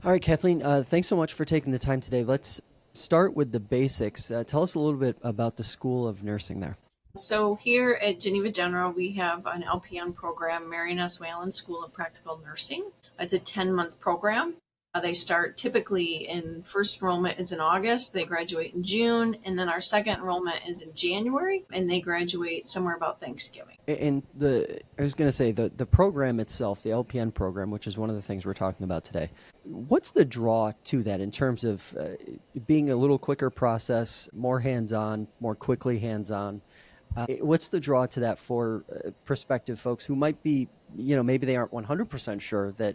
All right, Kathleen, thanks so much for taking the time today. Let's start with the basics. Tell us a little bit about the School of Nursing there. So here at Geneva General, we have an LPN program, Marion S. Whelan School of Practical Nursing. It's a 10-month program. They start typically in first enrollment is in August. They graduate in June, and then our second enrollment is in January, and they graduate somewhere about Thanksgiving. And I was going to say the program itself, the LPN program, which is one of the things we're talking about today. What's the draw to that in terms of being a little quicker process, more hands-on, more quickly hands-on? What's the draw to that for prospective folks who might be, maybe they aren't 100% sure that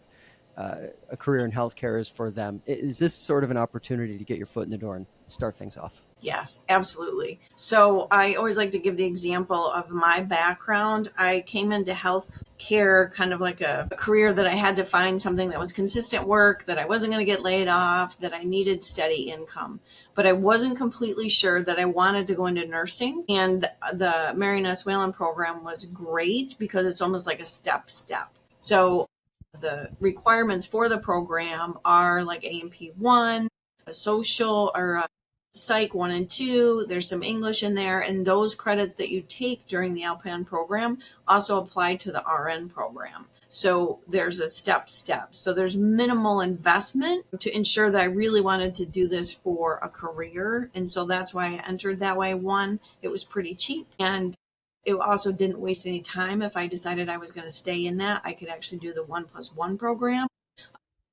a career in healthcare is for them? Is this sort of an opportunity to get your foot in the door and start things off? Yes, absolutely. So I always like to give the example of my background. I came into health care kind of like a career that I had to find something that was consistent work, that I wasn't going to get laid off, that I needed steady income. But I wasn't completely sure that I wanted to go into nursing. And the Marion S. Whelan program was great because it's almost like a step. So the requirements for the program are like A&P 1, a social or Psych 1 and 2, there's some English in there, and those credits that you take during the LPN program also apply to the RN program. So there's a step. So there's minimal investment to ensure that I really wanted to do this for a career. And so that's why I entered that way. One, it was pretty cheap, and it also didn't waste any time. If I decided I was going to stay in that, I could actually do the 1+1 program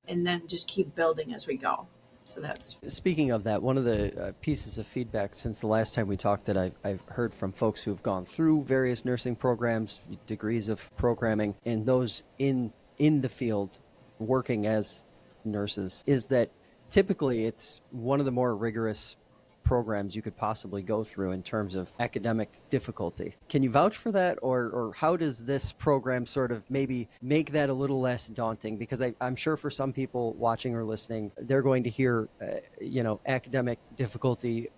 and then just keep building as we go. So that's. Speaking of that, one of the pieces of feedback since the last time we talked that I've heard from folks who have gone through various nursing programs, degrees of programming, and those in the field working as nurses, is that typically it's one of the more rigorous programs you could possibly go through in terms of academic difficulty. Can you vouch for that, or how does this program sort of maybe make that a little less daunting? Because I'm sure for some people watching or listening, they're going to hear, academic difficulty,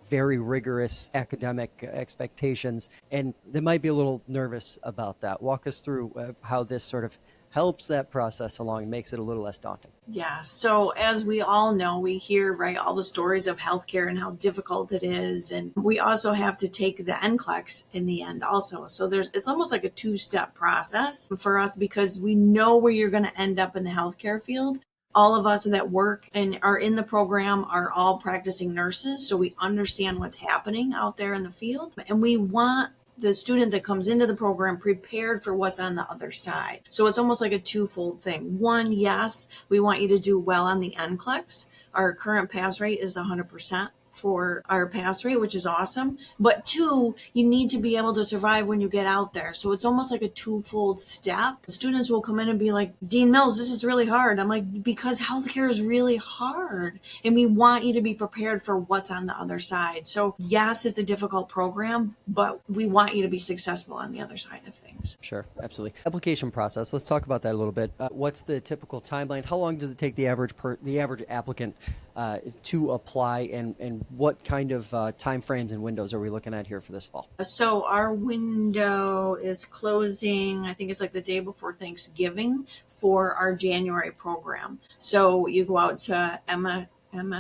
very rigorous academic expectations, and they might be a little nervous about that. Walk us through how this sort of helps that process along and makes it a little less daunting. Yeah. So as we all know, we hear, right, all the stories of healthcare and how difficult it is. And we also have to take the NCLEX in the end also. So it's almost like a two-step process for us because we know where you're going to end up in the healthcare field. All of us that work and are in the program are all practicing nurses. So we understand what's happening out there in the field. And we want the student that comes into the program prepared for what's on the other side. So it's almost like a twofold thing. One, yes, we want you to do well on the NCLEX. Our current pass rate is 100% for our pass rate, which is awesome. But two, you need to be able to survive when you get out there. So it's almost like a twofold step. Students will come in and be like, Dean Mills, this is really hard. I'm like, because healthcare is really hard. And we want you to be prepared for what's on the other side. So yes, it's a difficult program, but we want you to be successful on the other side of things. Sure, absolutely. Application process. Let's talk about that a little bit. What's the typical timeline? How long does it take the average applicant to apply, and what kind of time frames and windows are we looking at here for this fall? So our window is closing, I think it's like the day before Thanksgiving for our January program. So you go out to mswspn.com,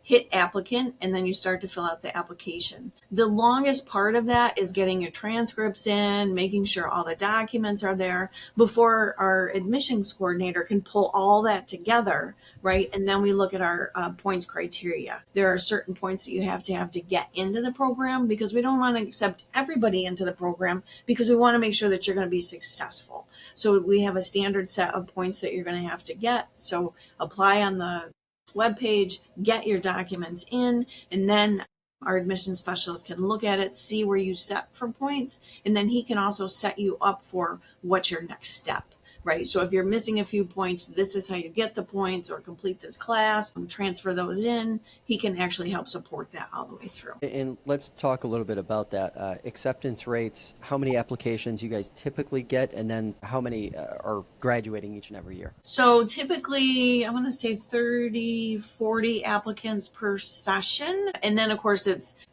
hit applicant, and then you start to fill out the application. The longest part of that is getting your transcripts in, making sure all the documents are there before our admissions coordinator can pull all that together, right? And then we look at our points criteria. There are certain points that you have to get into the program because we don't want to accept everybody into the program because we want to make sure that you're going to be successful. So we have a standard set of points that you're going to have to get. So apply on the webpage, get your documents in, and then our admissions specialist can look at it, see where you set for points, and then he can also set you up for what's your next step, right? So if you're missing a few points, this is how you get the points, or complete this class, transfer those in. He can actually help support that all the way through. And let's talk a little bit about that. Acceptance rates, how many applications you guys typically get, and then how many are graduating each and every year? So typically, I want to say 30, 40 applicants per session. And then, of course,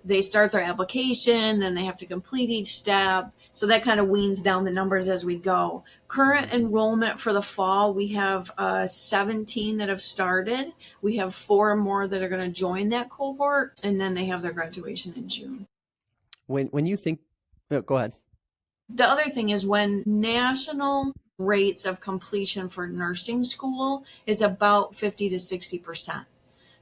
they start their application, then they have to complete each step. So that kind of weans down the numbers as we go. Current enrollment enrollment for the fall, we have 17 that have started. We have 4 more that are going to join that cohort, and then they have their graduation in June. When you think, oh, go ahead. The other thing is when national rates of completion for nursing school is about 50 to 60%.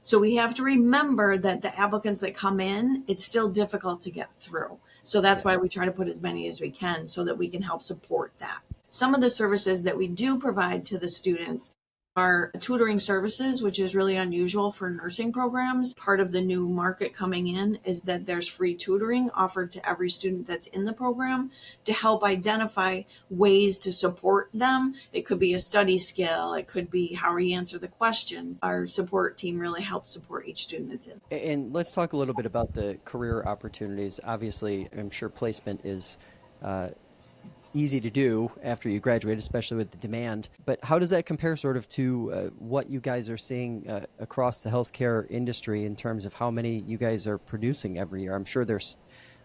So we have to remember that the applicants that come in, it's still difficult to get through. So that's why we try to put as many as we can so that we can help support that. Some of the services that we do provide to the students are tutoring services, which is really unusual for nursing programs. Part of the new market coming in is that there's free tutoring offered to every student that's in the program to help identify ways to support them. It could be a study skill. It could be how you answer the question. Our support team really helps support each student that's in. And let's talk a little bit about the career opportunities. Obviously, I'm sure placement is easy to do after you graduate, especially with the demand. But how does that compare sort of to what you guys are seeing across the healthcare industry in terms of how many you guys are producing every year? I'm sure there's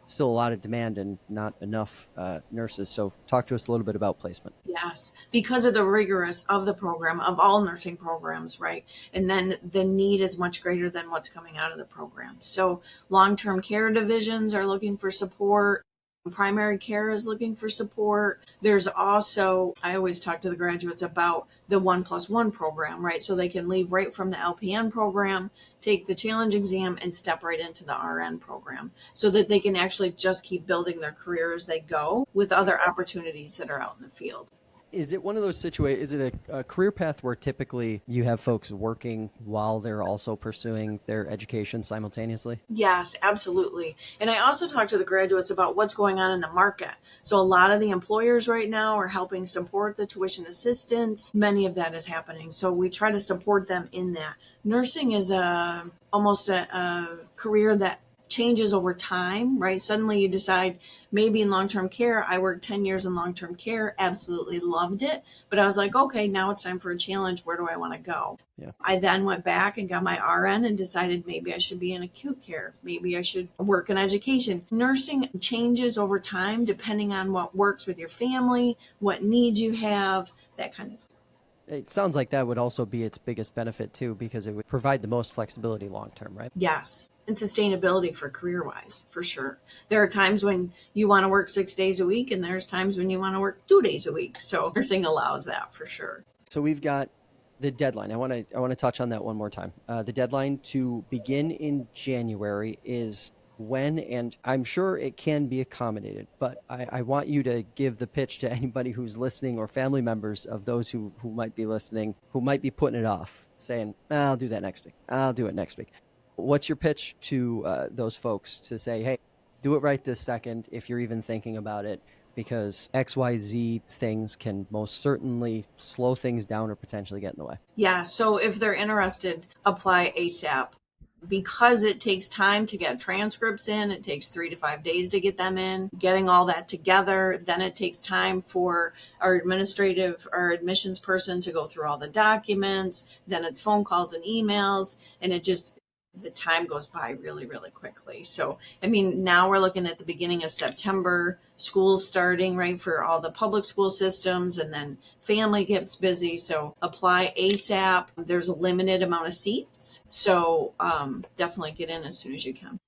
still a lot of demand and not enough nurses. So talk to us a little bit about placement. Yes, because of the rigorous of the program, of all nursing programs, right? And then the need is much greater than what's coming out of the program. So long-term care divisions are looking for support. Primary care is looking for support. There's also, I always talk to the graduates about the 1+1 program, right? So they can leave right from the LPN program, take the challenge exam, and step right into the RN program so that they can actually just keep building their career as they go with other opportunities that are out in the field. Is it one of those situations, is it a career path where typically you have folks working while they're also pursuing their education simultaneously? Yes, absolutely. And I also talk to the graduates about what's going on in the market. So a lot of the employers right now are helping support the tuition assistance. Many of that is happening. So we try to support them in that. Nursing is almost a career that changes over time, right? Suddenly you decide maybe in long-term care, I worked 10 years in long-term care, absolutely loved it. But I was like, okay, now it's time for a challenge. Where do I want to go? Yeah. I then went back and got my RN and decided maybe I should be in acute care. Maybe I should work in education. Nursing changes over time depending on what works with your family, what needs you have, that kind of thing. It sounds like that would also be its biggest benefit too, because it would provide the most flexibility long term, right? Yes. And sustainability for career wise, for sure. There are times when you want to work 6 days a week, and there's times when you want to work 2 days a week. So nursing allows that for sure. So we've got the deadline. I want to touch on that one more time. The deadline to begin in January is when, and I'm sure it can be accommodated, but I want you to give the pitch to anybody who's listening or family members of those who might be listening, who might be putting it off, saying, I'll do that next week. I'll do it next week. What's your pitch to those folks to say, hey, do it right this second if you're even thinking about it, because XYZ things can most certainly slow things down or potentially get in the way. Yeah. So if they're interested, apply ASAP. Because it takes time to get transcripts in, it takes 3 to 5 days to get them in, getting all that together. Then it takes time for our admissions person to go through all the documents. Then it's phone calls and emails, and the time goes by really, really quickly. So, I mean, now we're looking at the beginning of September, school's starting, right, for all the public school systems, and then family gets busy. So apply ASAP. There's a limited amount of seats. So definitely get in as soon as you can.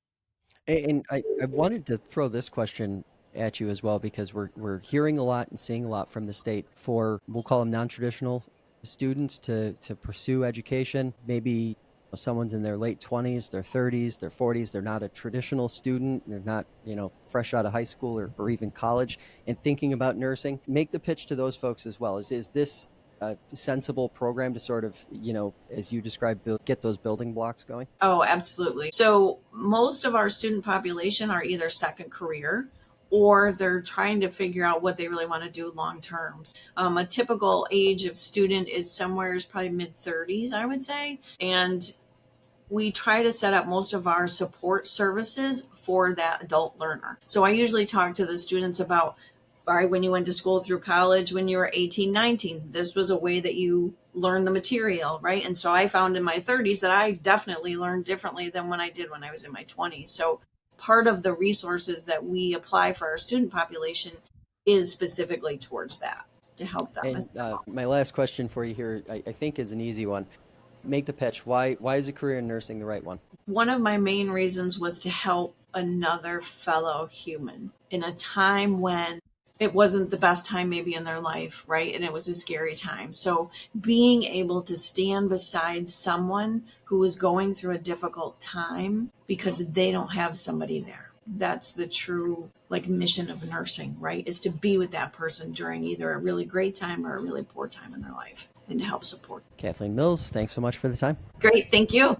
And I wanted to throw this question at you as well, because we're hearing a lot and seeing a lot from the state for, we'll call them non-traditional students to pursue education. Maybe someone's in their late 20s, their 30s, their 40s. They're not a traditional student. They're not, fresh out of high school or even college and thinking about nursing. Make the pitch to those folks as well. Is this a sensible program to sort of, as you described, get those building blocks going? Oh, absolutely. So most of our student population are either second career or they're trying to figure out what they really want to do long term. A typical age of student is probably mid 30s, I would say. And we try to set up most of our support services for that adult learner. So I usually talk to the students about, all right, when you went to school through college, when you were 18, 19, this was a way that you learn the material, right? And so I found in my 30s that I definitely learned differently than when I did when I was in my 20s. So part of the resources that we apply for our student population is specifically towards that. to help them. And my last question for you here, I think, is an easy one. Make the pitch. Why is a career in nursing the right one? One of my main reasons was to help another fellow human in a time when it wasn't the best time maybe in their life, right? And it was a scary time. So being able to stand beside someone who is going through a difficult time because they don't have somebody there. That's the true mission of nursing, right? Is to be with that person during either a really great time or a really poor time in their life and to help support. Kathleen Mills, thanks so much for the time. Great. Thank you.